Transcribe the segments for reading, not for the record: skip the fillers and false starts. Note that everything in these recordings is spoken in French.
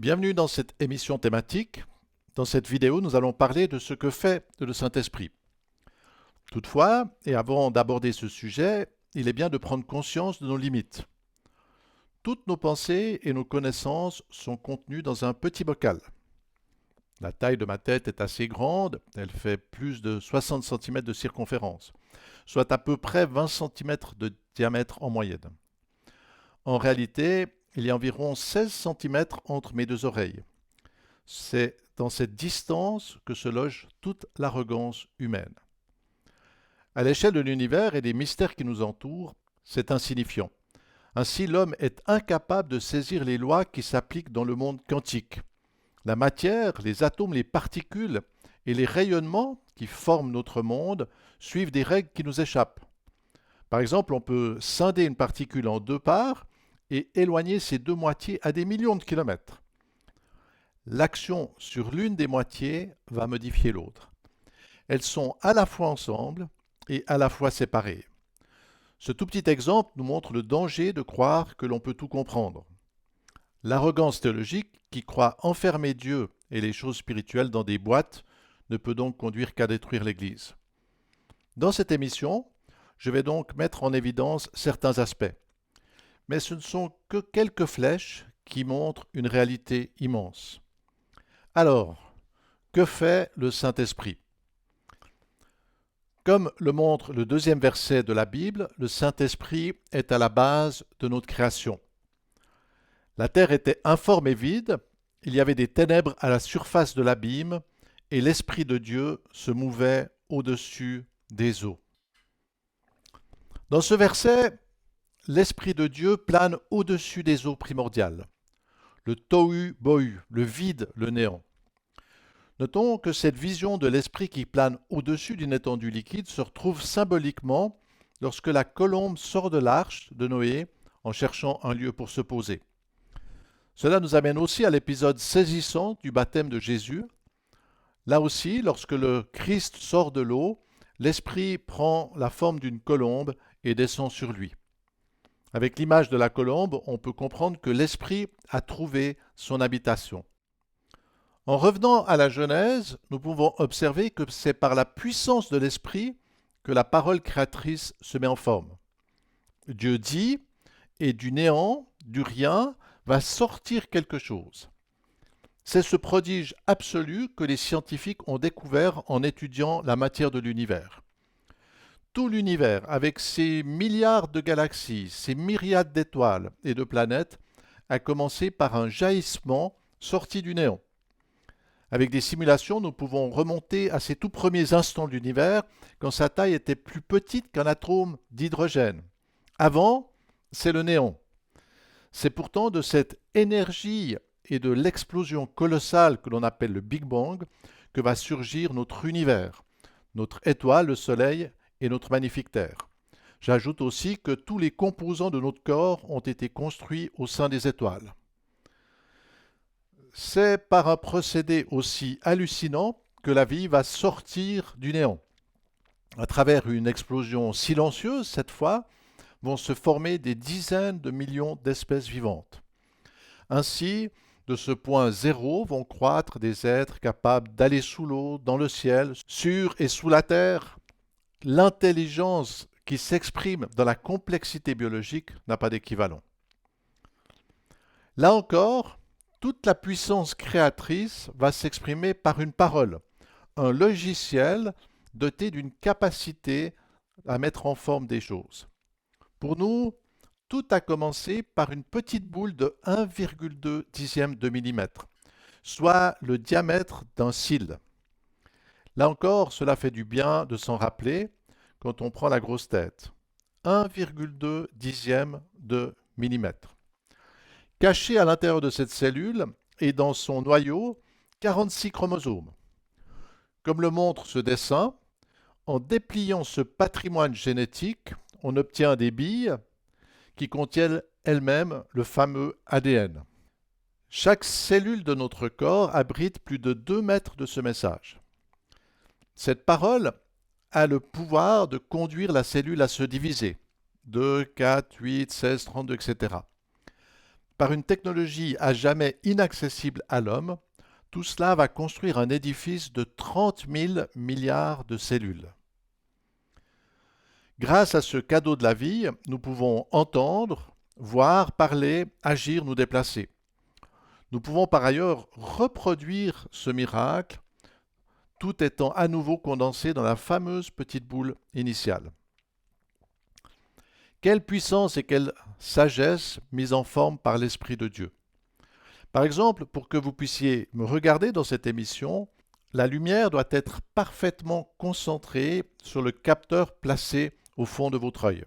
Bienvenue dans cette émission thématique. Dans cette vidéo, nous allons parler de ce que fait le Saint-Esprit. Toutefois, et avant d'aborder ce sujet, il est bien de prendre conscience de nos limites. Toutes nos pensées et nos connaissances sont contenues dans un petit bocal. La taille de ma tête est assez grande, elle fait plus de 60 cm de circonférence, soit à peu près 20 cm de diamètre en moyenne. En réalité, il y a environ 16 cm entre mes deux oreilles. C'est dans cette distance que se loge toute l'arrogance humaine. À l'échelle de l'univers et des mystères qui nous entourent, c'est insignifiant. Ainsi, l'homme est incapable de saisir les lois qui s'appliquent dans le monde quantique. La matière, les atomes, les particules et les rayonnements qui forment notre monde suivent des règles qui nous échappent. Par exemple, on peut scinder une particule en deux parts et éloigner ses deux moitiés à des millions de kilomètres. L'action sur l'une des moitiés va modifier l'autre. Elles sont à la fois ensemble et à la fois séparées. Ce tout petit exemple nous montre le danger de croire que l'on peut tout comprendre. L'arrogance théologique qui croit enfermer Dieu et les choses spirituelles dans des boîtes ne peut donc conduire qu'à détruire l'Église. Dans cette émission, je vais donc mettre en évidence certains aspects. Mais ce ne sont que quelques flèches qui montrent une réalité immense. Alors, que fait le Saint-Esprit? Comme le montre le deuxième verset de la Bible, le Saint-Esprit est à la base de notre création. La terre était informe et vide, il y avait des ténèbres à la surface de l'abîme, et l'Esprit de Dieu se mouvait au-dessus des eaux. Dans ce verset, l'Esprit de Dieu plane au-dessus des eaux primordiales, le tohu-bohu, le vide, le néant. Notons que cette vision de l'Esprit qui plane au-dessus d'une étendue liquide se retrouve symboliquement lorsque la colombe sort de l'arche de Noé en cherchant un lieu pour se poser. Cela nous amène aussi à l'épisode saisissant du baptême de Jésus. Là aussi, lorsque le Christ sort de l'eau, l'Esprit prend la forme d'une colombe et descend sur lui. Avec l'image de la colombe, on peut comprendre que l'Esprit a trouvé son habitation. En revenant à la Genèse, nous pouvons observer que c'est par la puissance de l'Esprit que la parole créatrice se met en forme. Dieu dit, et du néant, du rien, va sortir quelque chose. C'est ce prodige absolu que les scientifiques ont découvert en étudiant la matière de l'univers. Tout l'univers, avec ses milliards de galaxies, ses myriades d'étoiles et de planètes, a commencé par un jaillissement sorti du néant. Avec des simulations, nous pouvons remonter à ces tout premiers instants de l'univers, quand sa taille était plus petite qu'un atome d'hydrogène. Avant, c'est le néant. C'est pourtant de cette énergie et de l'explosion colossale que l'on appelle le Big Bang que va surgir notre univers, notre étoile, le Soleil et notre magnifique Terre. J'ajoute aussi que tous les composants de notre corps ont été construits au sein des étoiles. C'est par un procédé aussi hallucinant que la vie va sortir du néant. À travers une explosion silencieuse, cette fois, vont se former des dizaines de millions d'espèces vivantes. Ainsi, de ce point zéro vont croître des êtres capables d'aller sous l'eau, dans le ciel, sur et sous la terre. L'intelligence qui s'exprime dans la complexité biologique n'a pas d'équivalent. Là encore, toute la puissance créatrice va s'exprimer par une parole, un logiciel doté d'une capacité à mettre en forme des choses. Pour nous, tout a commencé par une petite boule de 1,2 dixième de millimètre, soit le diamètre d'un cil. Là encore, cela fait du bien de s'en rappeler quand on prend la grosse tête. 1,2 dixième de millimètre. Caché à l'intérieur de cette cellule et dans son noyau, 46 chromosomes. Comme le montre ce dessin, en dépliant ce patrimoine génétique, on obtient des billes qui contiennent elles-mêmes le fameux ADN. Chaque cellule de notre corps abrite plus de 2 mètres de ce message. Cette parole a le pouvoir de conduire la cellule à se diviser. 2, 4, 8, 16, 32, etc. par une technologie à jamais inaccessible à l'homme, tout cela va construire un édifice de 30 000 milliards de cellules. Grâce à ce cadeau de la vie, nous pouvons entendre, voir, parler, agir, nous déplacer. Nous pouvons par ailleurs reproduire ce miracle, tout étant à nouveau condensé dans la fameuse petite boule initiale. Quelle puissance et quelle sagesse mise en forme par l'Esprit de Dieu. Par exemple, pour que vous puissiez me regarder dans cette émission, la lumière doit être parfaitement concentrée sur le capteur placé au fond de votre œil.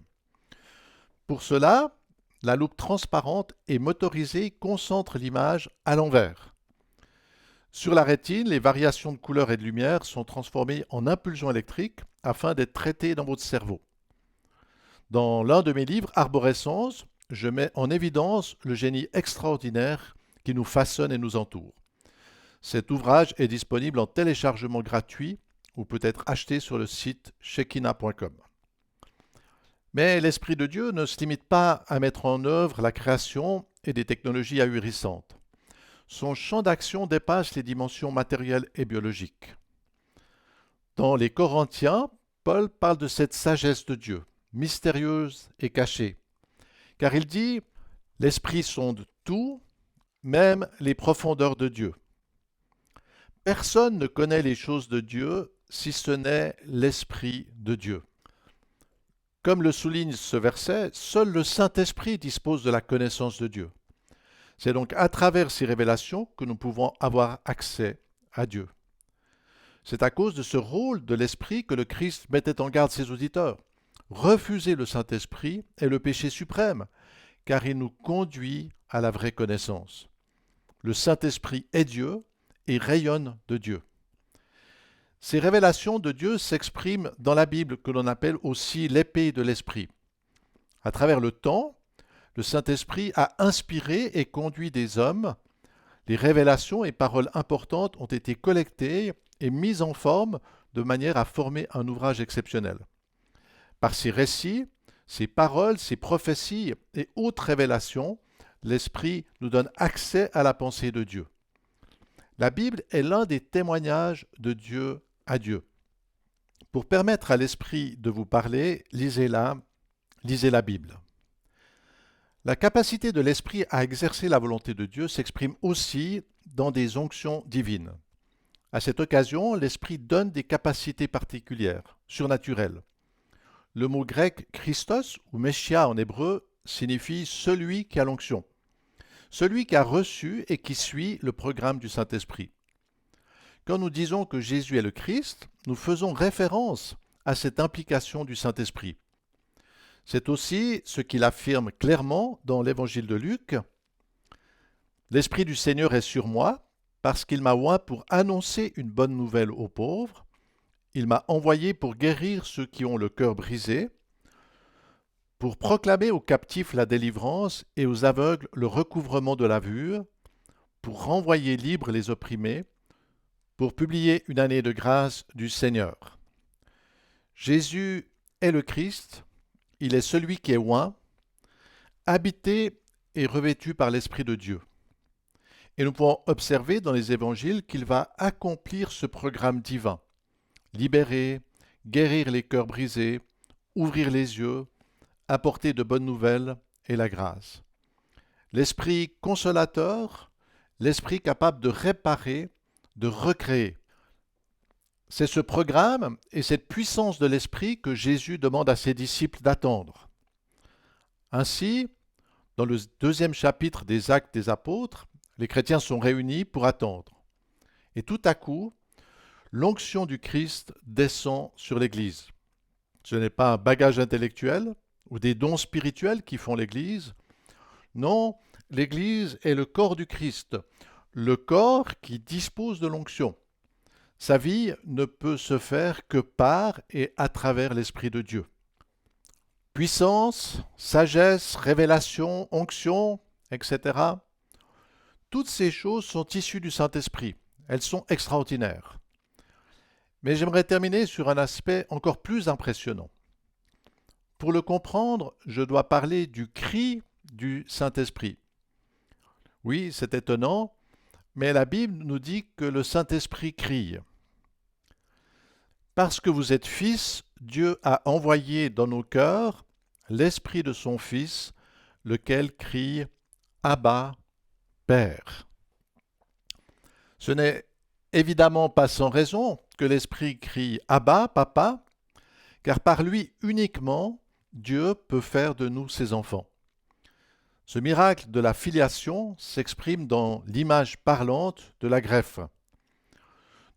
Pour cela, la loupe transparente et motorisée concentre l'image à l'envers. Sur la rétine, les variations de couleur et de lumière sont transformées en impulsions électriques afin d'être traitées dans votre cerveau. Dans l'un de mes livres, Arborescence, je mets en évidence le génie extraordinaire qui nous façonne et nous entoure. Cet ouvrage est disponible en téléchargement gratuit ou peut être acheté sur le site shekina.com. Mais l'Esprit de Dieu ne se limite pas à mettre en œuvre la création et des technologies ahurissantes. Son champ d'action dépasse les dimensions matérielles et biologiques. Dans les Corinthiens, Paul parle de cette sagesse de Dieu, mystérieuse et cachée, car il dit « L'Esprit sonde tout, même les profondeurs de Dieu. Personne ne connaît les choses de Dieu si ce n'est l'Esprit de Dieu. » Comme le souligne ce verset, seul le Saint-Esprit dispose de la connaissance de Dieu. C'est donc à travers ces révélations que nous pouvons avoir accès à Dieu. C'est à cause de ce rôle de l'Esprit que le Christ mettait en garde ses auditeurs. Refuser le Saint-Esprit est le péché suprême, car il nous conduit à la vraie connaissance. Le Saint-Esprit est Dieu et rayonne de Dieu. Ces révélations de Dieu s'expriment dans la Bible, que l'on appelle aussi l'épée de l'Esprit. À travers le temps, le Saint-Esprit a inspiré et conduit des hommes. Les révélations et paroles importantes ont été collectées et mises en forme de manière à former un ouvrage exceptionnel. Par ces récits, ces paroles, ces prophéties et autres révélations, l'Esprit nous donne accès à la pensée de Dieu. La Bible est l'un des témoignages de Dieu à Dieu. Pour permettre à l'Esprit de vous parler, lisez la Bible. La capacité de l'Esprit à exercer la volonté de Dieu s'exprime aussi dans des onctions divines. À cette occasion, l'Esprit donne des capacités particulières, surnaturelles. Le mot grec Christos ou Meshia en hébreu signifie celui qui a l'onction, celui qui a reçu et qui suit le programme du Saint-Esprit. Quand nous disons que Jésus est le Christ, nous faisons référence à cette implication du Saint-Esprit. C'est aussi ce qu'il affirme clairement dans l'évangile de Luc. « L'Esprit du Seigneur est sur moi, parce qu'il m'a oint pour annoncer une bonne nouvelle aux pauvres. Il m'a envoyé pour guérir ceux qui ont le cœur brisé, pour proclamer aux captifs la délivrance et aux aveugles le recouvrement de la vue, pour renvoyer libres les opprimés, pour publier une année de grâce du Seigneur. » Jésus est le Christ, il est celui qui est oint, habité et revêtu par l'Esprit de Dieu. Et nous pouvons observer dans les évangiles qu'il va accomplir ce programme divin. Libérer, guérir les cœurs brisés, ouvrir les yeux, apporter de bonnes nouvelles et la grâce. L'Esprit consolateur, l'Esprit capable de réparer, de recréer. C'est ce programme et cette puissance de l'Esprit que Jésus demande à ses disciples d'attendre. Ainsi, dans le 2e chapitre des Actes des Apôtres, les chrétiens sont réunis pour attendre. Et tout à coup, l'onction du Christ descend sur l'Église. Ce n'est pas un bagage intellectuel ou des dons spirituels qui font l'Église. Non, l'Église est le corps du Christ, le corps qui dispose de l'onction. Sa vie ne peut se faire que par et à travers l'Esprit de Dieu. Puissance, sagesse, révélation, onction, etc. Toutes ces choses sont issues du Saint-Esprit. Elles sont extraordinaires. Mais j'aimerais terminer sur un aspect encore plus impressionnant. Pour le comprendre, je dois parler du cri du Saint-Esprit. Oui, c'est étonnant, mais la Bible nous dit que le Saint-Esprit crie. Parce que vous êtes fils, Dieu a envoyé dans nos cœurs l'Esprit de son Fils, lequel crie Abba, Père. Ce n'est évidemment pas sans raison que l'Esprit crie Abba, Papa, car par lui uniquement Dieu peut faire de nous ses enfants. Ce miracle de la filiation s'exprime dans l'image parlante de la greffe.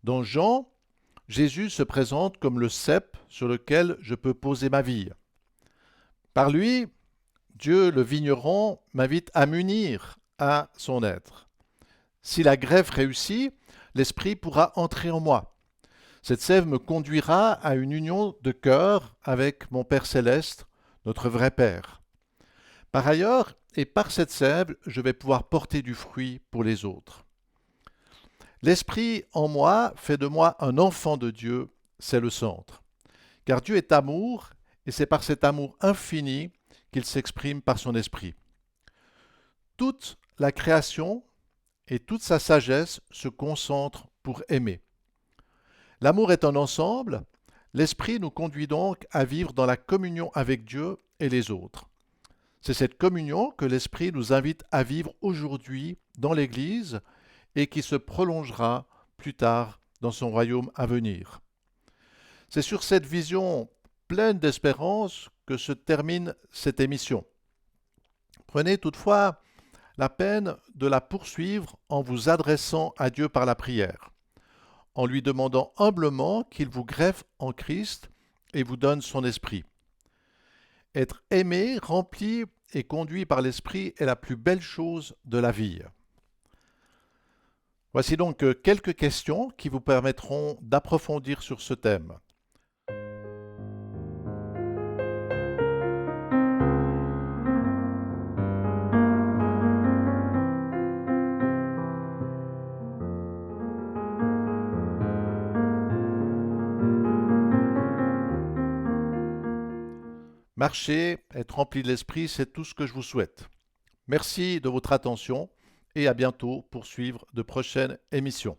Dans Jean, Jésus se présente comme le cep sur lequel je peux poser ma vie. Par lui, Dieu le vigneron m'invite à m'unir à son être. Si la greffe réussit, l'Esprit pourra entrer en moi. Cette sève me conduira à une union de cœur avec mon Père céleste, notre vrai Père. Par ailleurs, et par cette sève, je vais pouvoir porter du fruit pour les autres. L'Esprit en moi fait de moi un enfant de Dieu, c'est le centre. Car Dieu est amour, et c'est par cet amour infini qu'il s'exprime par son Esprit. Toute la création et toute sa sagesse se concentrent pour aimer. L'amour est un ensemble, l'Esprit nous conduit donc à vivre dans la communion avec Dieu et les autres. C'est cette communion que l'Esprit nous invite à vivre aujourd'hui dans l'Église et qui se prolongera plus tard dans son royaume à venir. C'est sur cette vision pleine d'espérance que se termine cette émission. Prenez toutefois la peine de la poursuivre en vous adressant à Dieu par la prière, en lui demandant humblement qu'il vous greffe en Christ et vous donne son esprit. Être aimé, rempli et conduit par l'esprit est la plus belle chose de la vie. Voici donc quelques questions qui vous permettront d'approfondir sur ce thème. Marcher, être rempli de l'esprit, c'est tout ce que je vous souhaite. Merci de votre attention et à bientôt pour suivre de prochaines émissions.